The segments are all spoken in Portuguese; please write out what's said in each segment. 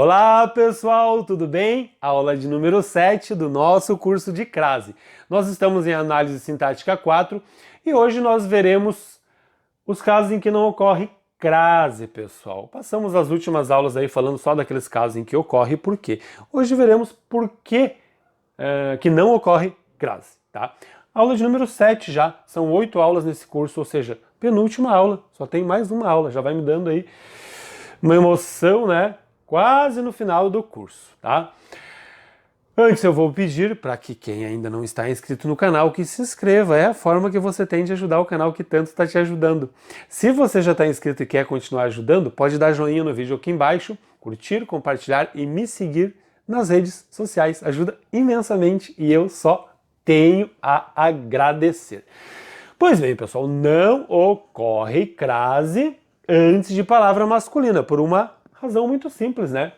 Olá pessoal, tudo bem? Aula de número 7 do nosso curso de crase. Nós estamos em análise sintática 4 e hoje nós veremos os casos em que não ocorre crase, pessoal. Passamos as últimas aulas aí falando só daqueles casos em que ocorre e por quê. Hoje veremos por que que não ocorre crase, tá? Aula de número 7 já, são 8 aulas nesse curso, ou seja, penúltima aula, só tem mais uma aula, já vai me dando aí uma emoção, né? Quase no final do curso, tá? Antes eu vou pedir para que quem ainda não está inscrito no canal que se inscreva, é a forma que você tem de ajudar o canal que tanto está te ajudando. Se você já está inscrito e quer continuar ajudando, pode dar joinha no vídeo aqui embaixo, curtir, compartilhar e me seguir nas redes sociais. Ajuda imensamente e eu só tenho a agradecer. Pois bem, pessoal, não ocorre crase antes de palavra masculina, por uma razão muito simples, né?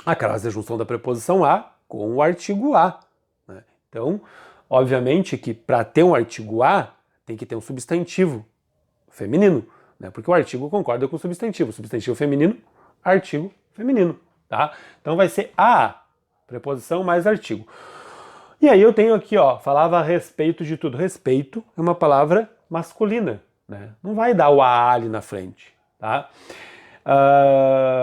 A crase é a junção da preposição a com o artigo a, né? Então, obviamente que para ter um artigo a, tem que ter um substantivo feminino, né? Porque o artigo concorda com o substantivo feminino, artigo feminino, tá? Então vai ser a, preposição mais artigo. E aí eu tenho aqui, ó, falava a respeito de tudo. Respeito é uma palavra masculina, né? Não vai dar o a ali na frente, tá?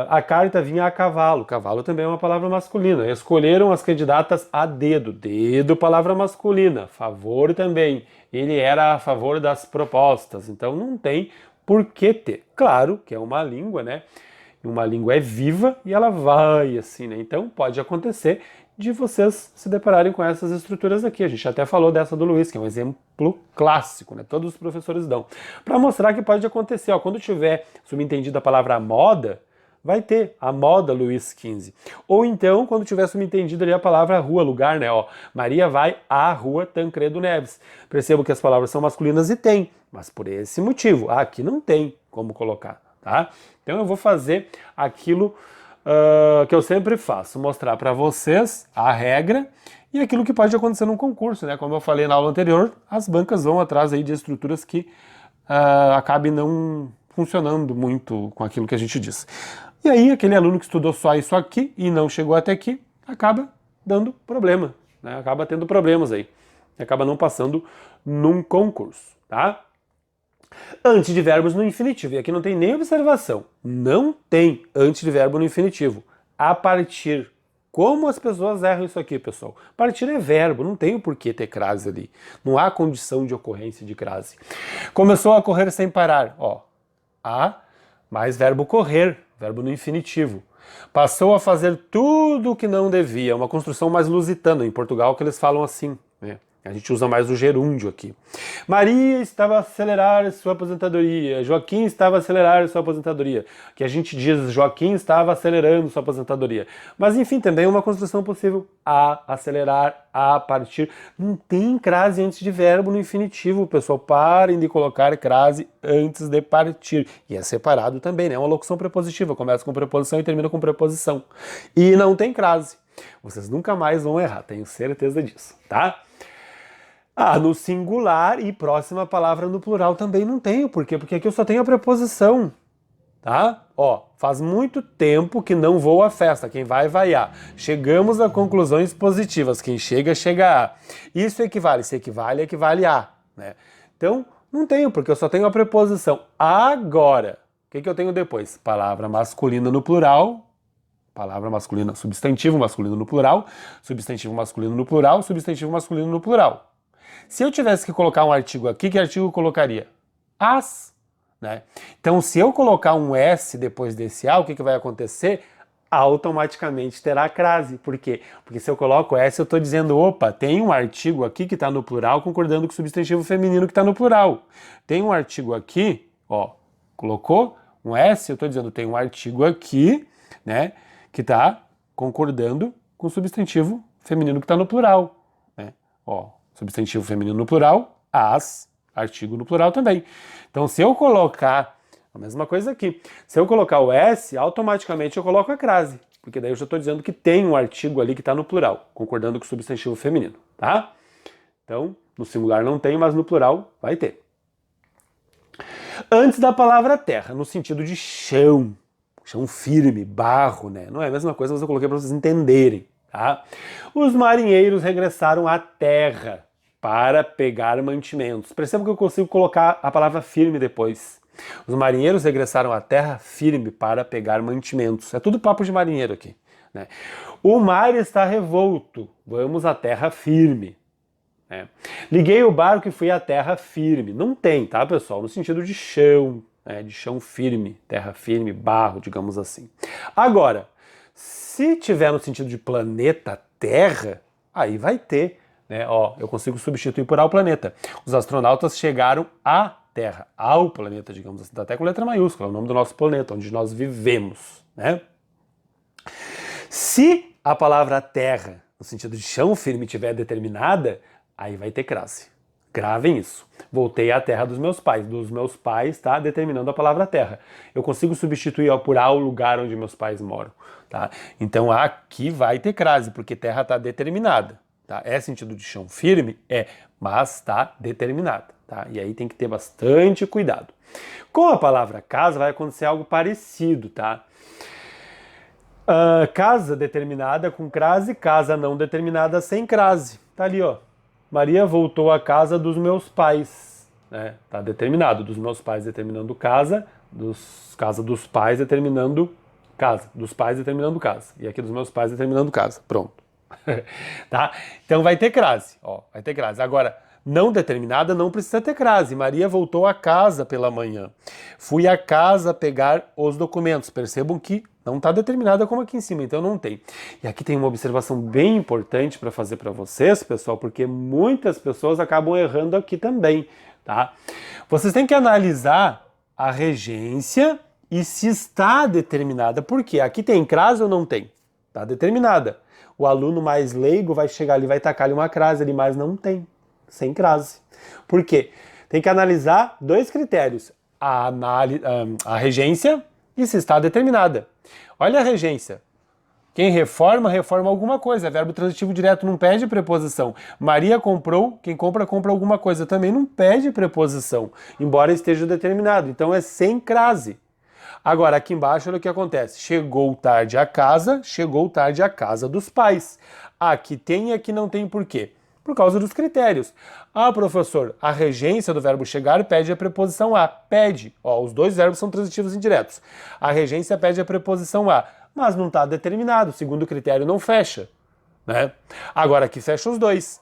A carta vinha a cavalo. Cavalo também é uma palavra masculina. Escolheram as candidatas a dedo. Dedo, palavra masculina. Favor também. Ele era a favor das propostas. Então não tem por que ter. Claro que é uma língua, né? Uma língua é viva e ela vai assim, né? Então pode acontecer de vocês se depararem com essas estruturas aqui. A gente até falou dessa do Luiz, que é um exemplo clássico, né? Todos os professores dão. Para mostrar que pode acontecer, ó, quando tiver subentendido a palavra moda, vai ter a moda Luiz XV. Ou então, quando tiver subentendido ali a palavra rua, lugar, né? Ó, Maria vai à rua Tancredo Neves. Percebo que as palavras são masculinas e tem, mas por esse motivo, aqui não tem como colocar, tá? Então eu vou fazer aquilo que eu sempre faço, mostrar para vocês a regra e aquilo que pode acontecer num concurso, né? Como eu falei na aula anterior, as bancas vão atrás aí de estruturas que acabem não funcionando muito com aquilo que a gente diz. E aí aquele aluno que estudou só isso aqui e não chegou até aqui, acaba dando problema, né? Acaba tendo problemas aí, acaba não passando num concurso, tá? Antes de verbos no infinitivo, e aqui não tem nem observação, não tem antes de verbo no infinitivo. A partir. Como as pessoas erram isso aqui, pessoal? Partir é verbo, não tem o porquê ter crase ali. Não há condição de ocorrência de crase. Começou a correr sem parar, ó. A mais verbo correr, verbo no infinitivo. Passou a fazer tudo o que não devia, uma construção mais lusitana, em Portugal que eles falam assim, né? A gente usa mais o gerúndio aqui. Maria estava a acelerar sua aposentadoria. Joaquim estava a acelerar sua aposentadoria. Que a gente diz Joaquim estava acelerando sua aposentadoria. Mas enfim, também é uma construção possível. A, acelerar, a, partir. Não tem crase antes de verbo no infinitivo, pessoal. Parem de colocar crase antes de partir. E é separado também, né? É uma locução prepositiva. Começa com preposição e termina com preposição. E não tem crase. Vocês nunca mais vão errar, tenho certeza disso, tá? No singular e próxima palavra no plural também não tenho. Por quê? Porque aqui eu só tenho a preposição, tá? Ó, faz muito tempo que não vou à festa. Quem vai, vai a. Chegamos a conclusões positivas. Quem chega, chega a. Isso equivale, se equivale, equivale a, né? Então, não tenho, porque eu só tenho a preposição. Agora, o que eu tenho depois? Palavra masculina no plural. Palavra masculina, substantivo masculino no plural. Substantivo masculino no plural. Substantivo masculino no plural. Se eu tivesse que colocar um artigo aqui, que artigo eu colocaria? As, né? Então, se eu colocar um S depois desse A, o que vai acontecer? Automaticamente terá crase. Por quê? Porque se eu coloco S, eu estou dizendo, opa, tem um artigo aqui que está no plural, concordando com o substantivo feminino que está no plural. Tem um artigo aqui, ó, colocou um S, eu estou dizendo, tem um artigo aqui, né, que está concordando com o substantivo feminino que está no plural, né? Ó, substantivo feminino no plural, as, artigo no plural também. Então, se eu colocar, a mesma coisa aqui, se eu colocar o S, automaticamente eu coloco a crase, porque daí eu já estou dizendo que tem um artigo ali que está no plural, concordando com o substantivo feminino, tá? Então, no singular não tem, mas no plural vai ter. Antes da palavra terra, no sentido de chão, chão firme, barro, né? Não é a mesma coisa, mas eu coloquei para vocês entenderem, tá? Os marinheiros regressaram à terra para pegar mantimentos. Perceba que eu consigo colocar a palavra firme depois. Os marinheiros regressaram à terra firme para pegar mantimentos. É tudo papo de marinheiro aqui, né? O mar está revolto, vamos à terra firme. Liguei o barco e fui à terra firme. Não tem, tá, pessoal? No sentido de chão, de chão firme, terra firme, barro, digamos assim. Agora, se tiver no sentido de planeta Terra, aí vai ter, né? Ó, eu consigo substituir por ao planeta. Os astronautas chegaram à Terra, ao planeta, digamos assim, até com letra maiúscula, é o nome do nosso planeta, onde nós vivemos, né? Se a palavra terra, no sentido de chão firme, tiver determinada, aí vai ter crase. Gravem isso. Voltei à terra dos meus pais. Dos meus pais está determinando a palavra terra. Eu consigo substituir por ao lugar onde meus pais moram. Tá? Então aqui vai ter crase, porque terra está determinada. Tá? É sentido de chão firme? É, mas está determinada. Tá? E aí tem que ter bastante cuidado. Com a palavra casa vai acontecer algo parecido, tá? Casa determinada com crase, casa não determinada sem crase. Tá ali, ó. Maria voltou à casa dos meus pais. Né? Tá determinado. Dos meus pais determinando casa, casa dos pais determinando casa. Dos pais determinando casa. E aqui dos meus pais determinando casa. Pronto. Tá? Então vai ter crase. Ó, vai ter crase. Agora, não determinada não precisa ter crase. Maria voltou à casa pela manhã. Fui à casa pegar os documentos. Percebam que não está determinada como aqui em cima, então não tem. E aqui tem uma observação bem importante para fazer para vocês, pessoal, porque muitas pessoas acabam errando aqui também, tá? Vocês têm que analisar a regência e se está determinada. Por quê? Aqui tem crase ou não tem? Está determinada. O aluno mais leigo vai chegar ali, vai tacar ali uma crase ali, mas não tem. Sem crase. Por quê? Tem que analisar dois critérios. A regência e se está determinada. Olha a regência. Quem reforma, reforma alguma coisa. É verbo transitivo direto, não pede preposição. Maria comprou, quem compra, compra alguma coisa. Também não pede preposição, embora esteja determinado. Então é sem crase. Agora, aqui embaixo, olha o que acontece. Chegou tarde à casa dos pais. Aqui tem e aqui não tem por quê? Por causa dos critérios. Professor, a regência do verbo chegar pede a preposição a. Pede. Ó, os dois verbos são transitivos indiretos. A regência pede a preposição a, mas não está determinado. O segundo critério não fecha. Né? Agora aqui fecha os dois.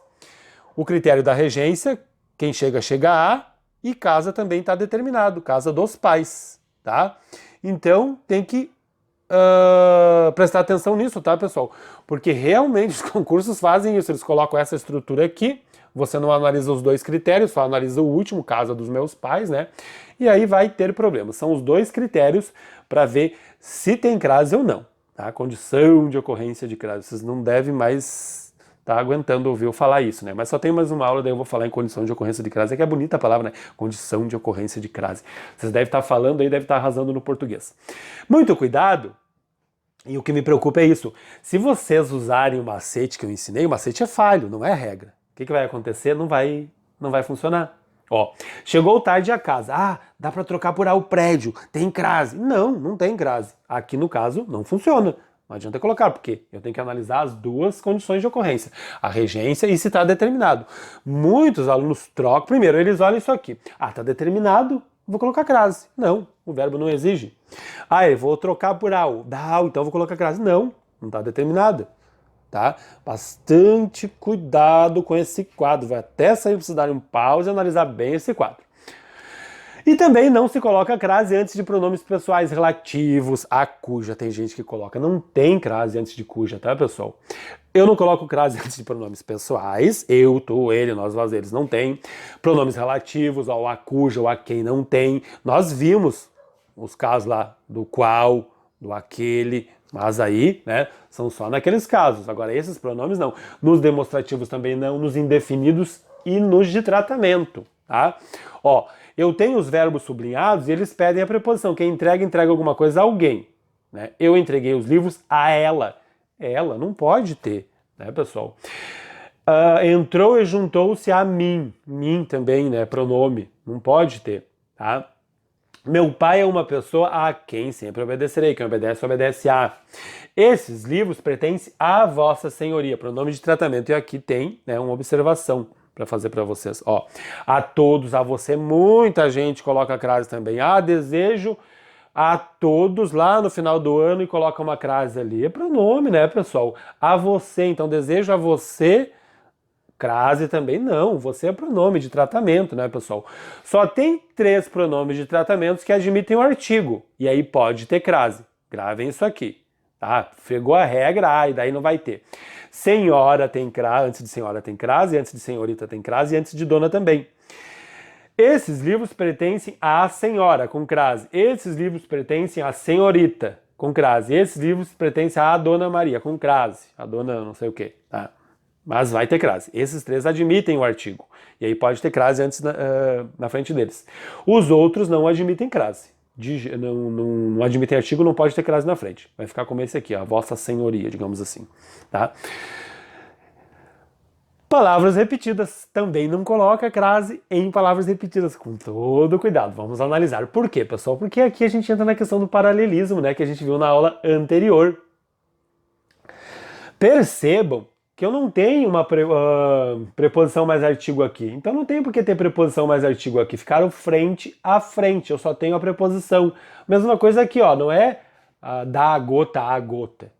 O critério da regência, quem chega, chega a, e casa também está determinado. Casa dos pais. Tá? Então tem que prestar atenção nisso, tá, pessoal? Porque realmente os concursos fazem isso, eles colocam essa estrutura aqui, você não analisa os dois critérios, só analisa o último, casa dos meus pais, né? E aí vai ter problema. São os dois critérios para ver se tem crase ou não, tá? Condição de ocorrência de crase. Vocês não devem mais estar aguentando ouvir eu falar isso, né? Mas só tem mais uma aula, daí eu vou falar em condição de ocorrência de crase. É que é bonita a palavra, né? Condição de ocorrência de crase. Vocês devem estar falando aí, devem estar arrasando no português. Muito cuidado. E o que me preocupa é isso. Se vocês usarem o macete que eu ensinei, o macete é falho, não é regra. O que vai acontecer? Não vai funcionar. Ó, chegou tarde a casa. Dá para trocar por o prédio. Tem crase. Não tem crase. Aqui no caso não funciona. Não adianta colocar, porque eu tenho que analisar as duas condições de ocorrência. A regência e se está determinado. Muitos alunos trocam. Primeiro, eles olham isso aqui. Está determinado, vou colocar crase. Não, o verbo não exige. Eu vou trocar por ao. Então vou colocar crase. Não está determinada. Tá? Bastante cuidado com esse quadro. Vai até sair para vocês darem um pause e analisar bem esse quadro. E também não se coloca crase antes de pronomes pessoais relativos a cuja. Tem gente que coloca. Não tem crase antes de cuja, tá, pessoal? Eu não coloco crase antes de pronomes pessoais. Eu, tu, ele, nós, vós, eles. Não tem. Pronomes relativos ao a cuja ou a quem não tem. Nós vimos os casos lá do qual, do aquele, mas aí, né, são só naqueles casos. Agora, esses pronomes não. Nos demonstrativos também não, nos indefinidos e nos de tratamento, tá? Ó, eu tenho os verbos sublinhados e eles pedem a preposição. Quem entrega, entrega alguma coisa a alguém, né? Eu entreguei os livros a ela. Ela não pode ter, né, pessoal? Entrou e juntou-se a mim. Mim também, né, pronome. Não pode ter, tá? Meu pai é uma pessoa a quem sempre obedecerei. Quem obedece, obedece a. Esses livros pertencem à vossa senhoria, pronome de tratamento. E aqui tem, né, uma observação para fazer para vocês. Ó, a todos, a você, muita gente coloca a crase também. Ah, desejo a todos lá no final do ano e coloca uma crase ali. É pronome, né, pessoal? A você, então desejo a você. Crase também não, você é pronome de tratamento, né, pessoal? Só tem 3 pronomes de tratamentos que admitem o artigo, e aí pode ter crase. Gravem isso aqui, tá? Pegou a regra, e daí não vai ter. Senhora tem crase, antes de senhora tem crase, antes de senhorita tem crase e antes de dona também. Esses livros pertencem à senhora, com crase. Esses livros pertencem à senhorita, com crase. Esses livros pertencem à dona Maria, com crase. A dona não sei o quê, tá? Mas vai ter crase. Esses 3 admitem o artigo. E aí pode ter crase antes na frente deles. Os outros não admitem crase. Não admitem artigo, não pode ter crase na frente. Vai ficar como esse aqui, ó, a vossa senhoria, digamos assim. Tá? Palavras repetidas. Também não coloca crase em palavras repetidas. Com todo cuidado. Vamos analisar. Por quê, pessoal? Porque aqui a gente entra na questão do paralelismo, né? Que a gente viu na aula anterior. Percebam que eu não tenho uma preposição mais artigo aqui. Então não tem por que ter preposição mais artigo aqui. Ficaram frente a frente. Eu só tenho a preposição. Mesma coisa aqui, ó. Não é da gota a gota.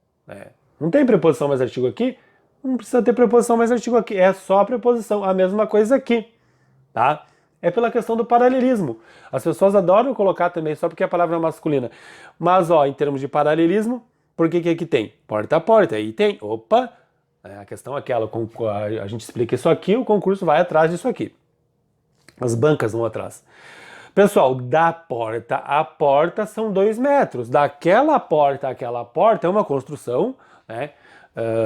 Não tem preposição mais artigo aqui. Não precisa ter preposição mais artigo aqui. É só a preposição. A mesma coisa aqui. Tá? É pela questão do paralelismo. As pessoas adoram colocar também só porque a palavra é masculina. Mas, ó, em termos de paralelismo, por que aqui tem? Porta a porta. Aí tem. Opa! A questão é aquela, a gente explica isso aqui, o concurso vai atrás disso aqui. As bancas vão atrás. Pessoal, da porta a porta são 2 metros. Daquela porta àquela porta é uma construção, né,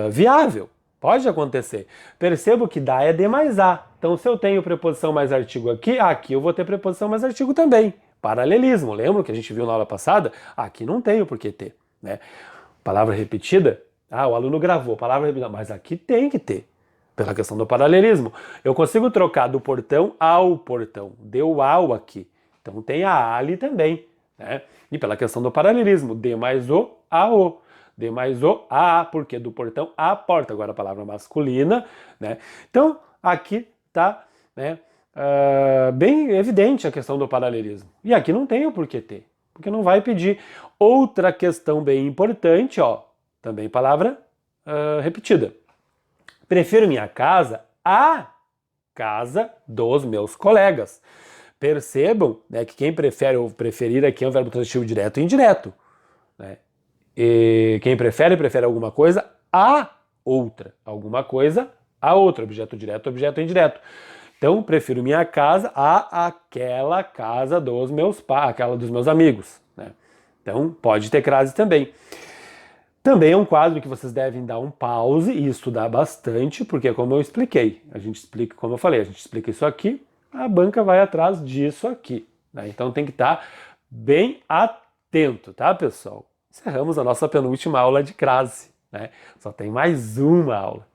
viável. Pode acontecer. Percebo que da é D mais A. Então, se eu tenho preposição mais artigo aqui, aqui eu vou ter preposição mais artigo também. Paralelismo. Lembra que a gente viu na aula passada? Aqui não tenho por que ter, né? Palavra repetida. Ah, o aluno gravou, palavra repetida, mas aqui tem que ter, pela questão do paralelismo. Eu consigo trocar do portão ao portão, deu ao aqui, então tem a ali também, né? E pela questão do paralelismo, D mais o, a o, D mais o, a, porque do portão à porta, agora a palavra masculina, né? Então, aqui tá, né, bem evidente a questão do paralelismo. E aqui não tem o porquê ter, porque não vai pedir. Outra questão bem importante, ó, também palavra repetida. Prefiro minha casa à casa dos meus colegas. Percebam, né, que quem prefere ou preferir aqui é um verbo transitivo direto e indireto. Né? E quem prefere alguma coisa a outra. Alguma coisa a outra. Objeto direto, objeto indireto. Então, prefiro minha casa a aquela casa dos meus pais, aquela dos meus amigos. Né? Então, pode ter crase também. Também é um quadro que vocês devem dar um pause e estudar bastante, porque como eu expliquei, a gente explica, como eu falei, a gente explica isso aqui, a banca vai atrás disso aqui. Né? Então tem que estar bem atento, tá, pessoal? Encerramos a nossa penúltima aula de crase. Né? Só tem mais uma aula.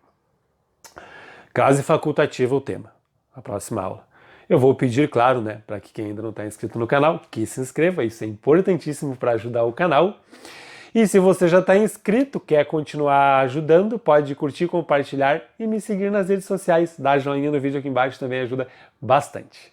Crase facultativa o tema, a próxima aula. Eu vou pedir, claro, né, para que quem ainda não está inscrito no canal, que se inscreva, isso é importantíssimo para ajudar o canal. E se você já está inscrito, quer continuar ajudando, pode curtir, compartilhar e me seguir nas redes sociais. Dar joinha no vídeo aqui embaixo também ajuda bastante.